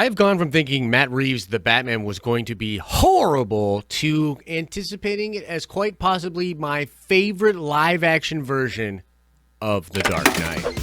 I've gone from thinking Matt Reeves The Batman was going to be horrible to anticipating it as quite possibly my favorite live-action version of The Dark Knight.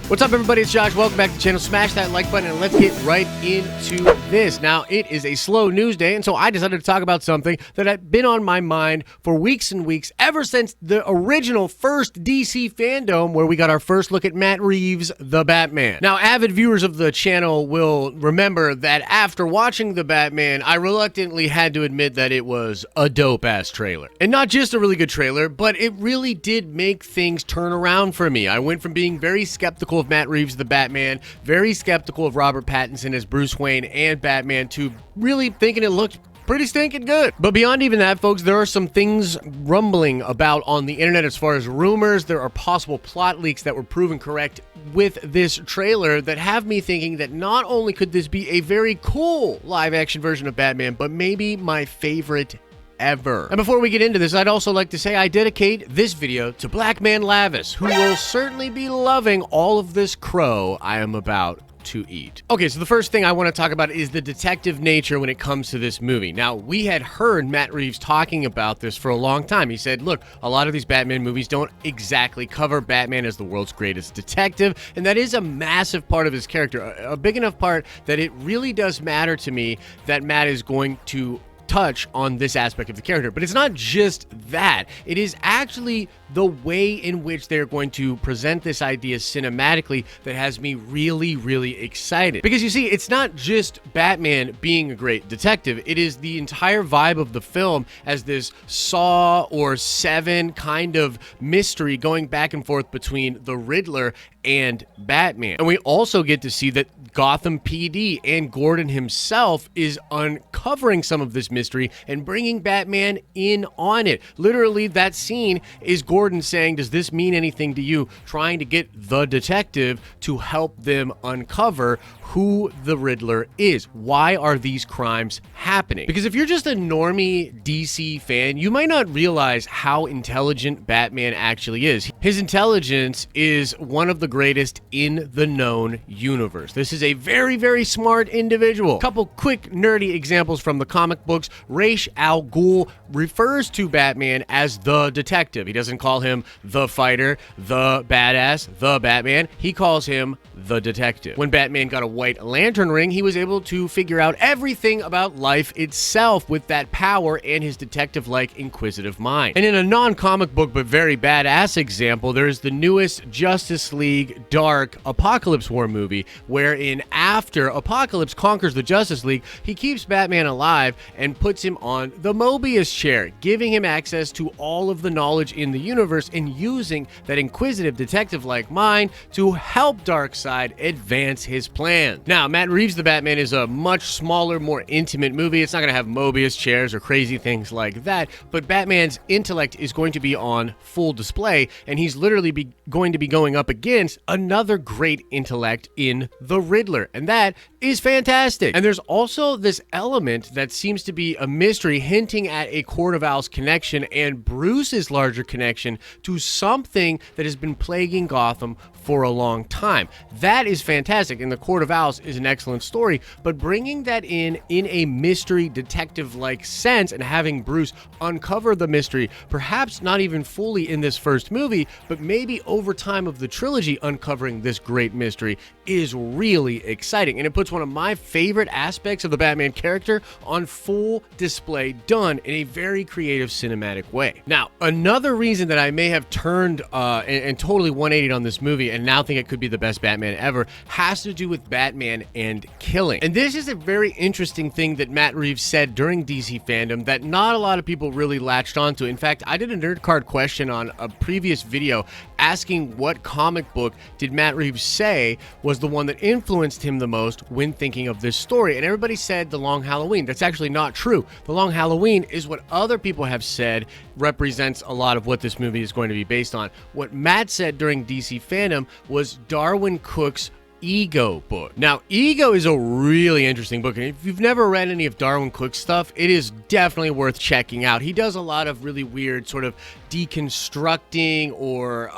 What's up, everybody? It's Josh. Welcome back to the channel. Smash that like button and let's get right into this. Now, it is a slow news day, and so I decided to talk about something that had been on my mind for weeks and weeks, ever since the original first DC fandom, where we got our first look at Matt Reeves The Batman. Now, avid viewers of the channel will remember that after watching The Batman, I reluctantly had to admit that it was a dope-ass trailer. And not just a really good trailer, but it really did make things turn around for me. I went from being very skeptical of Matt Reeves the Batman, very skeptical of Robert Pattinson as Bruce Wayne and Batman, to really thinking it looked pretty stinking good. But beyond even that, folks, there are some things rumbling about on the internet as far as rumors. There are possible plot leaks that were proven correct with this trailer that have me thinking that not only could this be a very cool live-action version of Batman, but maybe my favorite ever. And before we get into this, I'd also like to say I dedicate this video to Black Man Lavis, who will certainly be loving all of this crow I am about to eat. Okay, so the first thing I want to talk about is the detective nature when it comes to this movie. Now, we had heard Matt Reeves talking about this for a long time. He said, look, a lot of these Batman movies don't exactly cover Batman as the world's greatest detective, and that is a massive part of his character, a big enough part that it really does matter to me that Matt is going to touch on this aspect of the character. But it's not just that. It is actually the way in which they're going to present this idea cinematically that has me really, really excited. Because you see, it's not just Batman being a great detective. It is the entire vibe of the film as this Saw or Seven kind of mystery going back and forth between the Riddler and Batman. And we also get to see that Gotham PD and Gordon himself is uncovering some of this mystery and bringing Batman in on it. Literally, that scene is Gordon saying, does this mean anything to you? Trying to get the detective to help them uncover who the Riddler is. Why are these crimes happening? Because if you're just a normie DC fan, you might not realize how intelligent Batman actually is. His intelligence is one of the greatest in the known universe. This is a very, very smart individual. Couple quick nerdy examples from the comic books. Ra's al Ghul refers to Batman as the detective. He doesn't call him the fighter, the badass, the Batman. He calls him the detective. When Batman got a White Lantern ring, he was able to figure out everything about life itself with that power and his detective-like inquisitive mind. And in a non-comic book but very badass example, there's the newest Justice League Dark Apocalypse War movie, wherein after Apocalypse conquers the Justice League, he keeps Batman alive and puts him on the Mobius chair, giving him access to all of the knowledge in the universe and using that inquisitive detective-like mind to help Darkseid advance his plan. Now, Matt Reeves The Batman is a much smaller, more intimate movie. It's not going to have Mobius chairs or crazy things like that, but Batman's intellect is going to be on full display, and he's literally going to be going up against another great intellect in the Riddler, and that is fantastic. And there's also this element that seems to be a mystery hinting at a Court of Owls connection and Bruce's larger connection to something that has been plaguing Gotham for a long time. That is fantastic, and the Court of Owls is an excellent story, but bringing that in a mystery detective-like sense and having Bruce uncover the mystery, perhaps not even fully in this first movie, but maybe over time of the trilogy uncovering this great mystery, is really exciting. And it puts one of my favorite aspects of the Batman character on full display, done in a very creative cinematic way. Now, another reason that I may have turned and totally 180'd on this movie and now think it could be the best Batman ever has to do with Batman and killing. And this is a very interesting thing that Matt Reeves said during DC fandom that not a lot of people really latched onto. In fact, I did a nerd card question on a previous video asking what comic book did Matt Reeves say was the one that influenced him the most when thinking of this story, and everybody said The Long Halloween. That's actually not true. The Long Halloween is what other people have said represents a lot of what this movie is going to be based on. What Matt said during DC fandom was Darwin Cook's Ego book. Now, Ego is a really interesting book, and if you've never read any of Darwin Cook's stuff, it is definitely worth checking out. He does a lot of really weird sort of deconstructing or,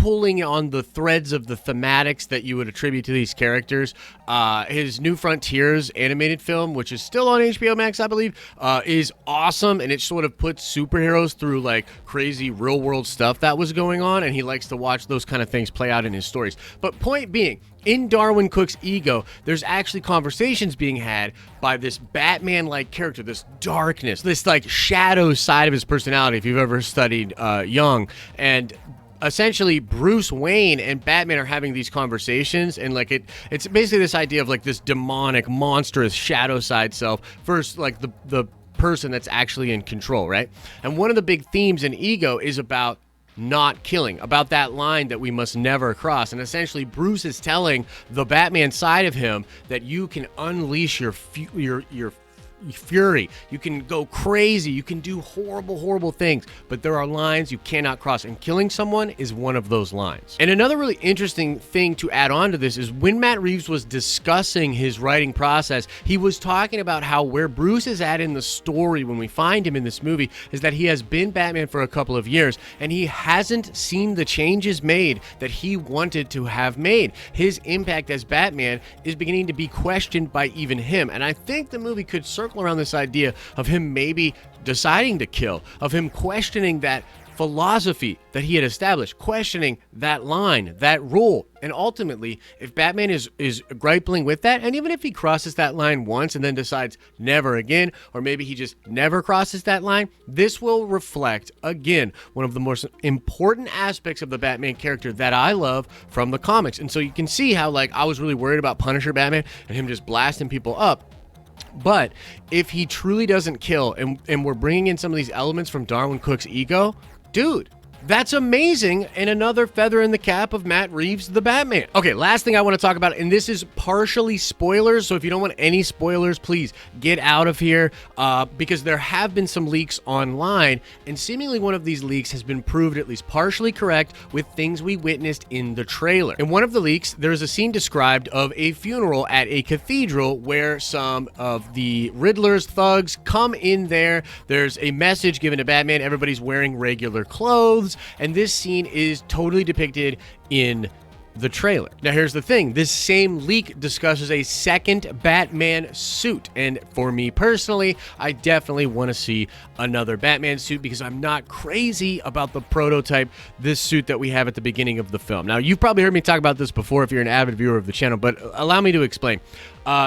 pulling on the threads of the thematics that you would attribute to these characters. His New Frontiers animated film, which is still on HBO Max, I believe, is awesome, and it sort of puts superheroes through like crazy real world stuff that was going on, and he likes to watch those kind of things play out in his stories. But point being, in Darwin Cook's Ego, there's actually conversations being had by this Batman-like character, this darkness, this like shadow side of his personality, if you've ever studied Jung. And essentially Bruce Wayne and Batman are having these conversations, and like it's basically this idea of like this demonic, monstrous shadow side self versus like the person that's actually in control, right? And one of the big themes in Ego is about not killing, about that line that we must never cross. And essentially Bruce is telling the Batman side of him that you can unleash your fury, you can go crazy, you can do horrible things, but there are lines you cannot cross, and killing someone is one of those lines. And another really interesting thing to add on to this is when Matt Reeves was discussing his writing process, he was talking about how where Bruce is at in the story when we find him in this movie is that he has been Batman for a couple of years and he hasn't seen the changes made that he wanted to have made. His impact as Batman is beginning to be questioned by even him, and I think the movie could circle around this idea of him maybe deciding to kill, of him questioning that philosophy that he had established, questioning that line, that rule. And ultimately, if Batman is grappling with that, and even if he crosses that line once and then decides never again, or maybe he just never crosses that line, this will reflect, again, one of the most important aspects of the Batman character that I love from the comics. And so you can see how, like, I was really worried about Punisher Batman and him just blasting people up. But if he truly doesn't kill, and we're bringing in some of these elements from Darwin Cook's Ego, dude, that's amazing, and another feather in the cap of Matt Reeves The Batman. Okay, last thing I want to talk about, and this is partially spoilers, so if you don't want any spoilers, please get out of here, because there have been some leaks online, and seemingly one of these leaks has been proved at least partially correct with things we witnessed in the trailer. In one of the leaks, there's a scene described of a funeral at a cathedral where some of the Riddler's thugs come in there. There's a message given to Batman. Everybody's wearing regular clothes. And this scene is totally depicted in the trailer. Now, here's the thing. This same leak discusses a second Batman suit. And for me personally, I definitely want to see another Batman suit because I'm not crazy about the prototype, this suit that we have at the beginning of the film. Now, you've probably heard me talk about this before if you're an avid viewer of the channel, but allow me to explain.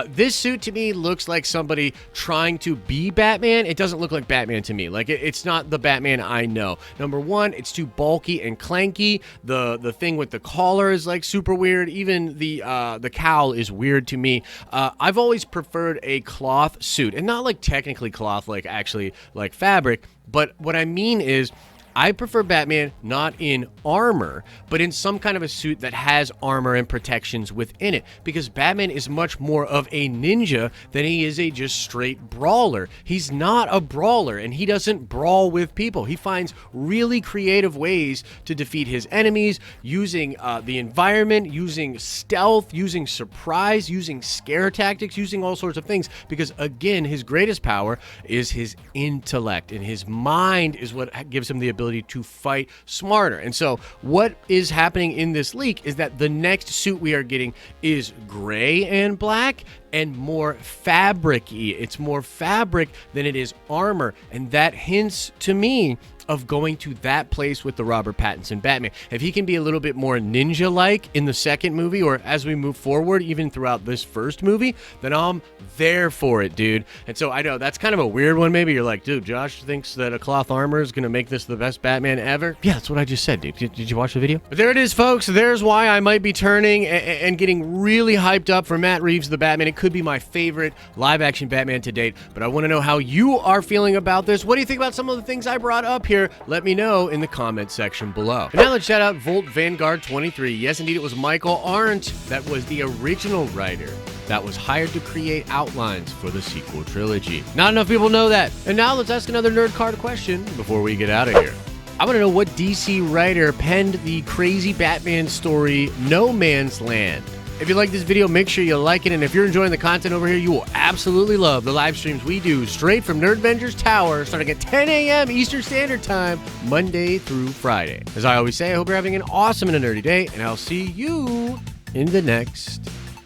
This suit to me looks like somebody trying to be Batman. It doesn't look like Batman to me. Like it's not the Batman I know. Number one, it's too bulky and clanky. The thing with the collar is like super weird. Even the cowl is weird to me. I've always preferred a cloth suit, and not like technically cloth, like actually like fabric. But what I mean is, I prefer Batman not in armor, but in some kind of a suit that has armor and protections within it, because Batman is much more of a ninja than he is a just straight brawler. He's not a brawler, and he doesn't brawl with people. He finds really creative ways to defeat his enemies, using the environment, using stealth, using surprise, using scare tactics, using all sorts of things, because again, his greatest power is his intellect, and his mind is what gives him the ability to fight smarter. And so what is happening in this leak is that the next suit we are getting is gray and black and more fabric-y. It's more fabric than it is armor, and that hints to me of going to that place with the Robert Pattinson Batman. If he can be a little bit more ninja-like in the second movie, or as we move forward, even throughout this first movie, then I'm there for it, dude. And so I know that's kind of a weird one. Maybe you're like, dude, Josh thinks that a cloth armor is going to make this the best Batman ever. Yeah, that's what I just said, dude. Did you watch the video? But there it is, folks. There's why I might be turning and getting really hyped up for Matt Reeves The Batman. It could be my favorite live-action Batman to date, but I want to know how you are feeling about this. What do you think about some of the things I brought up here? Let me know in the comment section below. And now let's shout out Volt Vanguard 23. Yes, indeed, it was Michael Arndt that was the original writer that was hired to create outlines for the sequel trilogy. Not enough people know that. And now let's ask another nerd card question before we get out of here. I want to know what DC writer penned the crazy Batman story No Man's Land. If you like this video, make sure you like it. And if you're enjoying the content over here, you will absolutely love the live streams we do straight from Nerdvenger's Tower, starting at 10 a.m. Eastern Standard Time, Monday through Friday. As I always say, I hope you're having an awesome and a nerdy day, and I'll see you in the next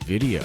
video.